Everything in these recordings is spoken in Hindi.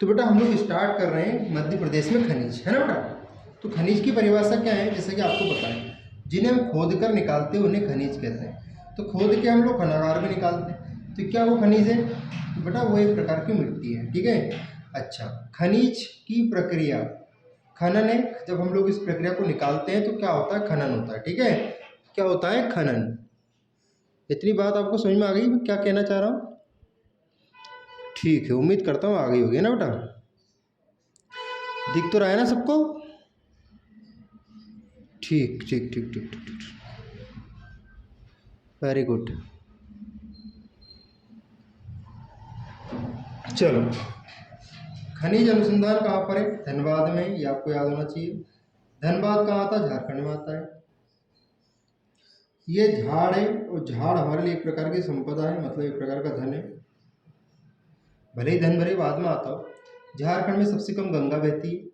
तो बेटा हम लोग स्टार्ट कर रहे हैं मध्य प्रदेश में खनिज, है ना बेटा। तो खनिज की परिभाषा क्या है, जैसे कि आपको पता है, जिन्हें हम खोद कर निकालते हैं उन्हें खनिज कहते हैं। तो खोद के हम लोग खनागार में निकालते हैं, तो क्या वो खनिज है? तो बेटा वो एक प्रकार की मिट्टी है, ठीक है। अच्छा, खनिज की प्रक्रिया खनन है। जब हम लोग इस प्रक्रिया को निकालते हैं तो क्या होता है? खनन होता है, ठीक है। क्या होता है? खनन। इतनी बात आपको समझ में आ गई मैं क्या कहना चाह रहा हूँ? ठीक है, उम्मीद करता हूँ आ गई होगी ना बेटा। दिख तो रहा है ना सबको? ठीक ठीक ठीक ठीक ठीक ठीक, वेरी गुड। चलो, खनिज अनुसंधान कहाँ पर है? धनबाद में, ये आपको याद होना चाहिए। धनबाद कहाँ आता है? झारखंड में आता है। ये झाड़ है, और झाड़ हमारे लिए एक प्रकार की संपदा है, मतलब एक प्रकार का धन है। भले ही धन भरे बाद में आता हो। झारखंड में सबसे कम गंगा बहती है।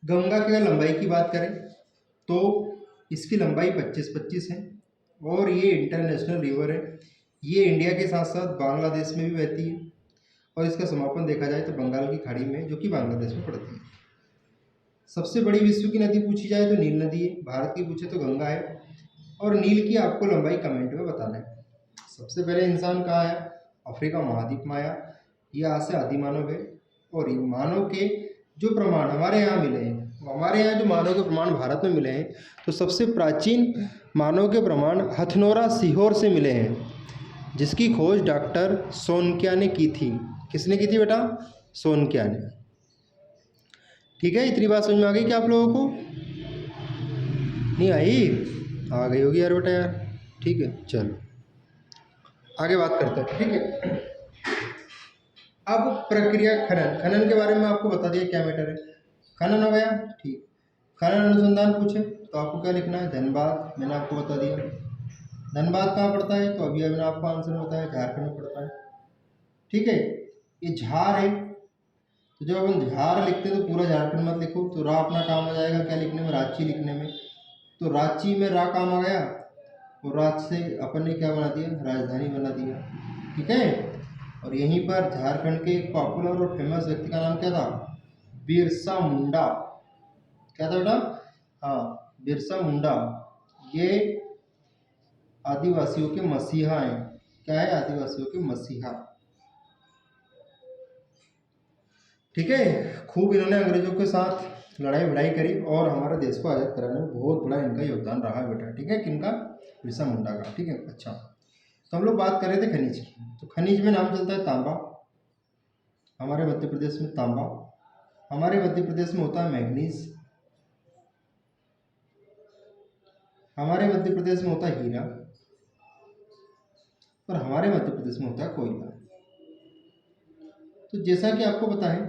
गंगा की अगर लंबाई की बात करें तो इसकी लंबाई 25 है, और ये इंटरनेशनल रिवर है। ये इंडिया के साथ साथ बांग्लादेश में भी बहती है, और इसका समापन देखा जाए तो बंगाल की खाड़ी में, जो कि बांग्लादेश में पड़ती है। सबसे बड़ी विश्व की नदी पूछी जाए तो नील नदी है, भारत की पूछे तो गंगा है। और नील की आपको लंबाई कमेंट में बताना है। सबसे पहले इंसान कहाँ आया? अफ्रीका महाद्वीप में आया। ये आज से आदि मानव है, और ये मानव के जो प्रमाण हमारे यहाँ मिले हैं, हमारे यहाँ जो मानव के प्रमाण भारत में मिले हैं, तो सबसे प्राचीन मानव के प्रमाण हथनोरा सीहोर से मिले हैं, जिसकी खोज डॉक्टर सोनकिया ने की थी। किसने की थी बेटा? सोनकिया ने। ठीक है, इतनी बात समझ में आ गई क्या आप लोगों को? नहीं आई? आ गई होगी यार बेटा यार। ठीक है, चलो आगे बात करते हैं, ठीक है। अब प्रक्रिया खनन, खनन के बारे में आपको बता दिया क्या मैटर है। खनन हो गया, ठीक। खनन अनुसंधान पूछे तो आपको क्या लिखना है? धनबाद, मैंने आपको बता दिया। धनबाद कहाँ पड़ता है? तो अभी मैंने आपको आंसर बताया, झारखंड में पड़ता है, ठीक है। ये झार है, तो जब अपन झार लिखते हैं तो पूरा झारखंड मत लिखो, तो रा अपना काम आ जाएगा क्या लिखने में? रांची लिखने में। तो रांची में रा काम आ गया, और रांची से अपन ने क्या बना दिया? राजधानी बना दिया, ठीक है। और यहीं पर झारखंड के एक पॉपुलर और फेमस व्यक्ति का नाम क्या था? बिरसा मुंडा। क्या था बेटा? हाँ, बिरसा मुंडा। ये आदिवासियों के मसीहा हैं। क्या है? आदिवासियों के मसीहा, ठीक है। खूब इन्होंने अंग्रेजों के साथ लड़ाई वड़ाई करी, और हमारे देश को आज़ाद कराने में बहुत बड़ा इनका योगदान रहा है बेटा, ठीक है। किनका? बिरसा मुंडा का, ठीक है। अच्छा, तो हम लोग बात कर रहे थे खनिज की। तो खनिज में नाम चलता है तांबा, हमारे मध्य प्रदेश में तांबा। हमारे मध्य प्रदेश में होता है मैग्नीज, हमारे मध्य प्रदेश में होता है हीरा, और हमारे मध्य प्रदेश में होता है कोयला। तो जैसा कि आपको पता है,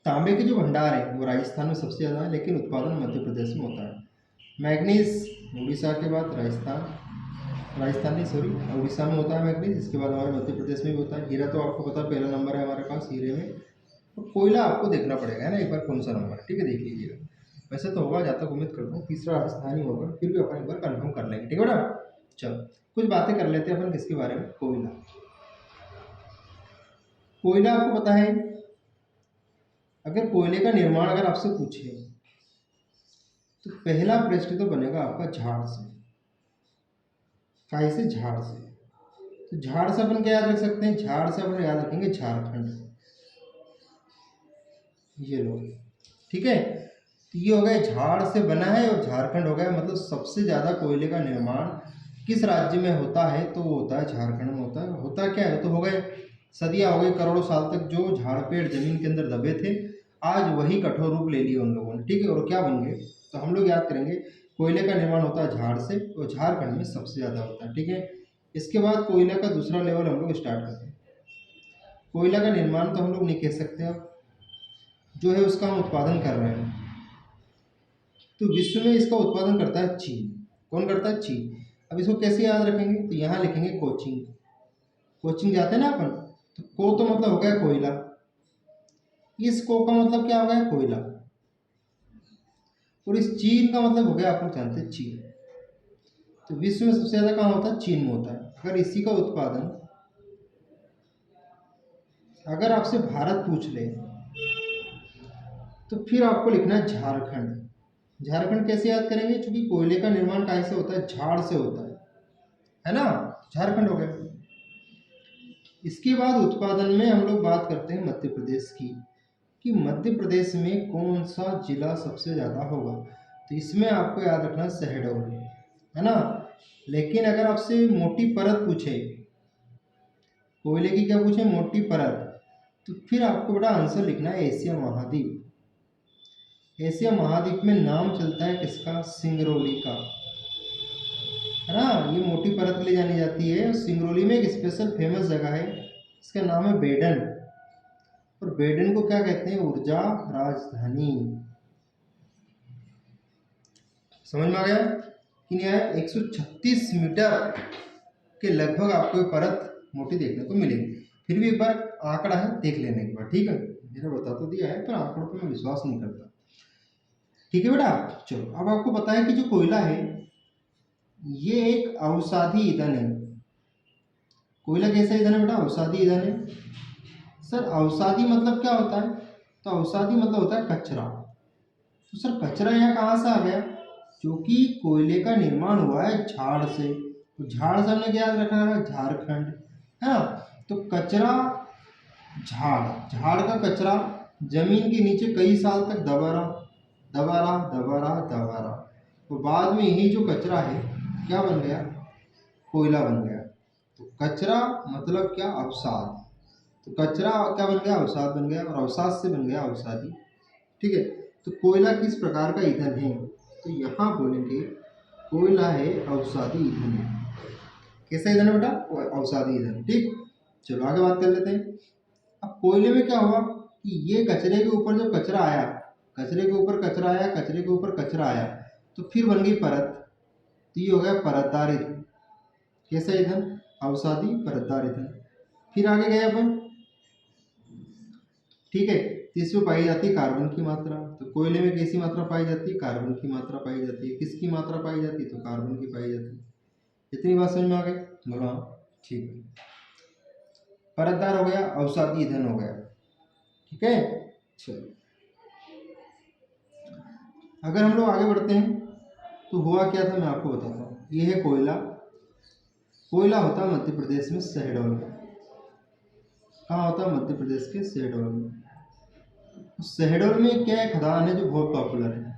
तांबे के जो भंडार है वो राजस्थान में सबसे ज़्यादा है, लेकिन उत्पादन मध्य प्रदेश में होता है। मैग्नीज उड़ीसा के बाद राजस्थान नहीं सॉरी, उड़ीसा में होता है मैग्नीज। इसके बाद हमारे मध्य प्रदेश में भी होता है। हीरा तो आपको पता है पहला नंबर है हमारे पास हीरे में। तो कोयला आपको देखना पड़ेगा, है ना, एक बार कौन सा नंबर है, ठीक है, देख लीजिएगा। वैसे तो होगा, जहाँ तक उम्मीद करता हूँ तीसरा राजस्थान ही होगा, फिर भी अपन एक बार कन्फर्म कर लेंगे, ठीक है बेटा। चलो कुछ बातें कर लेते हैं अपन किसके बारे में। कोयला। कोयला आपको पता है, अगर कोयले का निर्माण अगर आपसे पूछे तो पहला प्रश्न तो बनेगा आपका झाड़ से। काय से? झाड़ से। तो झाड़ से अपन क्या याद रख सकते हैं? झाड़ से अपन याद रखेंगे झारखंड। ये लो, ठीक है। तो ये हो गया झाड़ से बना है, और झारखंड हो गया, मतलब सबसे ज़्यादा कोयले का निर्माण किस राज्य में होता है? तो वो होता है झारखंड में होता है। होता क्या है? तो हो गए सदियाँ हो गई, करोड़ों साल तक जो झाड़ पेड़ जमीन के अंदर दबे थे, आज वही कठोर रूप ले लिए उन लोगों ने, ठीक है। और क्या बन गए? तो हम लोग याद करेंगे कोयले का निर्माण होता है झाड़ से, और झारखंड में सबसे ज़्यादा होता है, ठीक है। इसके बाद कोयला का दूसरा लेवल हम लोग स्टार्ट करते हैं। कोयला का निर्माण तो हम लोग नहीं कह सकते, अब जो है उसका हम उत्पादन कर रहे हैं। तो विश्व में इसका उत्पादन करता है चीन। कौन करता है? चीन। अब इसको कैसे याद रखेंगे? तो यहाँ लिखेंगे कोचिंग। कोचिंग जाते हैं ना अपन, तो को तो मतलब हो गया कोयला, इस को का मतलब क्या हो गया? कोयला। और इस चीन का मतलब हो गया, आप लोग जानते हैं, चीन। तो विश्व में सबसे ज्यादा कहाँ होता है? चीन में होता है। अगर इसी का उत्पादन अगर आपसे भारत पूछ ले तो फिर आपको लिखना है झारखंड। झारखंड कैसे याद करेंगे? क्योंकि कोयले का निर्माण कहाँ से होता है? झाड़ से होता है ना? झारखंड हो गया। इसके बाद उत्पादन में हम लोग बात करते हैं मध्य प्रदेश की, कि मध्य प्रदेश में कौन सा जिला सबसे ज़्यादा होगा। तो इसमें आपको याद रखना है शहडोल, है ना। लेकिन अगर आपसे मोटी परत पूछे, कोयले की क्या पूछे? मोटी परत, तो फिर आपको बेटा आंसर लिखना है एशिया महाद्वीप। एशिया महाद्वीप में नाम चलता है किसका? सिंगरौली का, है ना। ये मोटी परत के लिए जानी जाती है। और सिंगरौली में एक स्पेशल फेमस जगह है, इसका नाम है बेडन। और बेडन को क्या कहते हैं? ऊर्जा राजधानी। समझ में आ गया कि नहीं आया? 136 मीटर के लगभग आपको परत मोटी देखने को मिलेगी। फिर भी एक बार आंकड़ा है, देख लेने के बाद, ठीक है। मैंने बता तो दिया है, पर आंकड़ों पर मैं विश्वास नहीं करता। ठीक है बेटा, चलो अब आपको पता है कि जो कोयला है ये एक अवसादी ईंधन है। कोयला कैसा ईंधन है बेटा? अवसादी ईंधन है। सर अवसादी मतलब क्या होता है? तो अवसादी मतलब होता है कचरा। तो सर कचरा यहाँ कहाँ से आ गया? क्योंकि कोयले का निर्माण हुआ है झाड़ से। तो झाड़ से हमने क्या याद रखना है? झारखंड, है ना। तो कचरा, झाड़, झाड़ का कचरा जमीन के नीचे कई साल तक दबा रहा दबा रहा दबा रहा दबा रहा। तो बाद में यही जो कचरा है क्या बन गया? कोयला बन गया। तो कचरा मतलब क्या? अवसाद। तो कचरा क्या बन गया? अवसाद बन गया, और अवसाद से बन गया अवसादी। ठीक है। तो कोयला किस प्रकार का ईंधन है? तो यहाँ बोलेंगे कोयला है अवसादी ईंधन है। कैसा ईंधन है बेटा? अवसादी ईंधन। ठीक, चलो आगे बात कर लेते हैं। अब कोयले में क्या हुआ कि ये कचरे के ऊपर जो कचरा आया, कचरे के ऊपर कचरा आया, कचरे के ऊपर कचरा आया, तो फिर बन गई परत। तो ये हो गया परतदार ईंधन। कैसा ईंधन? अवसादी परतदार ईंधन। फिर आगे गए अपन, ठीक है। तो इसमें पाई जाती है कार्बन की मात्रा। तो कोयले में कैसी मात्रा पाई जाती है? कार्बन की मात्रा पाई जाती है। किसकी मात्रा पाई जाती है? तो कार्बन की पाई जाती है। इतनी बात समझ में आ गई? बोलो हाँ, ठीक है। परतदार हो गया, अवसादी ईंधन हो गया, ठीक है। चलो अगर हम लोग आगे बढ़ते हैं तो हुआ क्या था मैं आपको बताता हूँ। ये है कोयला। कोयला होता है मध्य प्रदेश में शहडोल में। कहाँ होता है? मध्य प्रदेश के शहडोल में। शहडोल में क्या है? खदान है जो बहुत पॉपुलर है,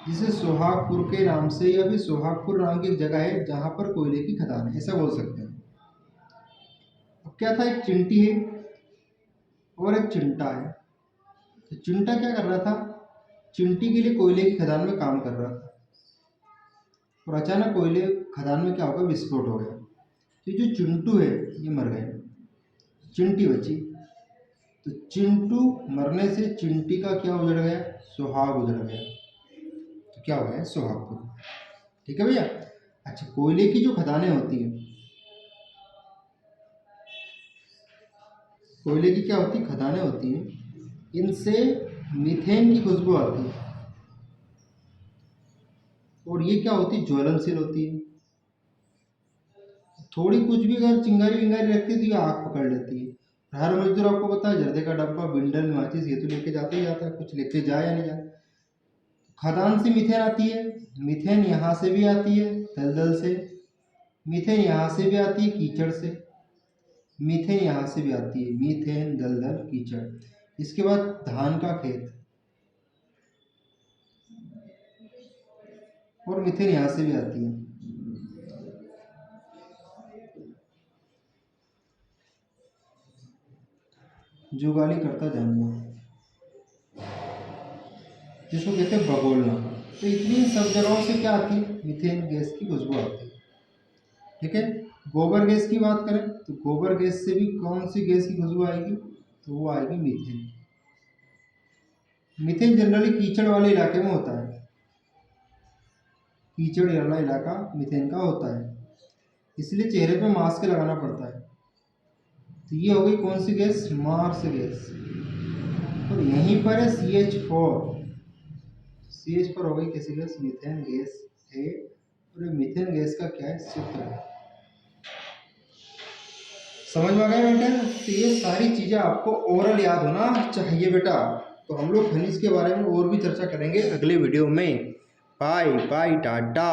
जिसे सोहागपुर के नाम से, या फिर सोहागपुर नाम की एक जगह है जहाँ पर कोयले की खदान है, ऐसा बोल सकते हैं। अब क्या था? एक चिंटी है और एक चिंटा है। तो चिंटा क्या कर रहा था? चिंटी के लिए कोयले की खदान में काम कर रहा था, और अचानक कोयले खदान में क्या होगा? विस्फोट हो गया। तो जो चिंटू है ये मर गए, चिंटी बची। तो चिंटू मरने से चिंटी का क्या उजड़ गया? सुहाग उजड़ गया। तो क्या हो गया? सुहागपुर। ठीक है भैया। अच्छा, कोयले की जो खदानें होती हैं, कोयले की क्या होती है? खदानें होती हैं, इनसे मीथेन की खुशबू आती है। और ये क्या होती है? ज्वलनशील होती है। थोड़ी कुछ भी अगर चिंगारी विंगारी रखती है तो ये आग पकड़ लेती है। हर मजदूर आपको पता है जर्दे का डब्बा, बिंडल, माचिस ये तो लेके जाते ही जाता है, कुछ लेके जाए या नहीं जाए। खदान से मीथेन आती है, मीथेन यहाँ से भी आती है दलदल से, मीथेन यहाँ से भी आती है कीचड़ से, मीथेन यहाँ से भी आती है, मीथेन दलदल कीचड़। इसके बाद धान का खेत, और मीथेन यहाँ से भी आती है। जुगाली करता जानवर, जिसको कहते हैं बगोलना। तो इतनी सब जगहों से क्या आती है? मीथेन गैस की खुशबू आती है। ठीक है। गोबर गैस की बात करें तो गोबर गैस से भी कौन सी गैस की खुशबू आएगी? तो वो आएगी मीथेन। मीथेन जनरली कीचड़ वाले इलाके में होता है, कीचड़ वाला इलाका मीथेन का होता है, इसलिए चेहरे पे मास्क लगाना पड़ता है। तो ये हो गई कौन सी गैस? Marsh gas. और यहीं पर है CH4। CH4 हो गई कैसी गैस? मीथेन गैस है। और ये मीथेन गैस का क्या है? सूत्र है। समझ में आ गया बेटा? तो ये सारी चीज़ें आपको ओरल याद होना चाहिए बेटा। तो हम लोग खनिज के बारे में और भी चर्चा करेंगे अगले वीडियो में। Bye bye Tata.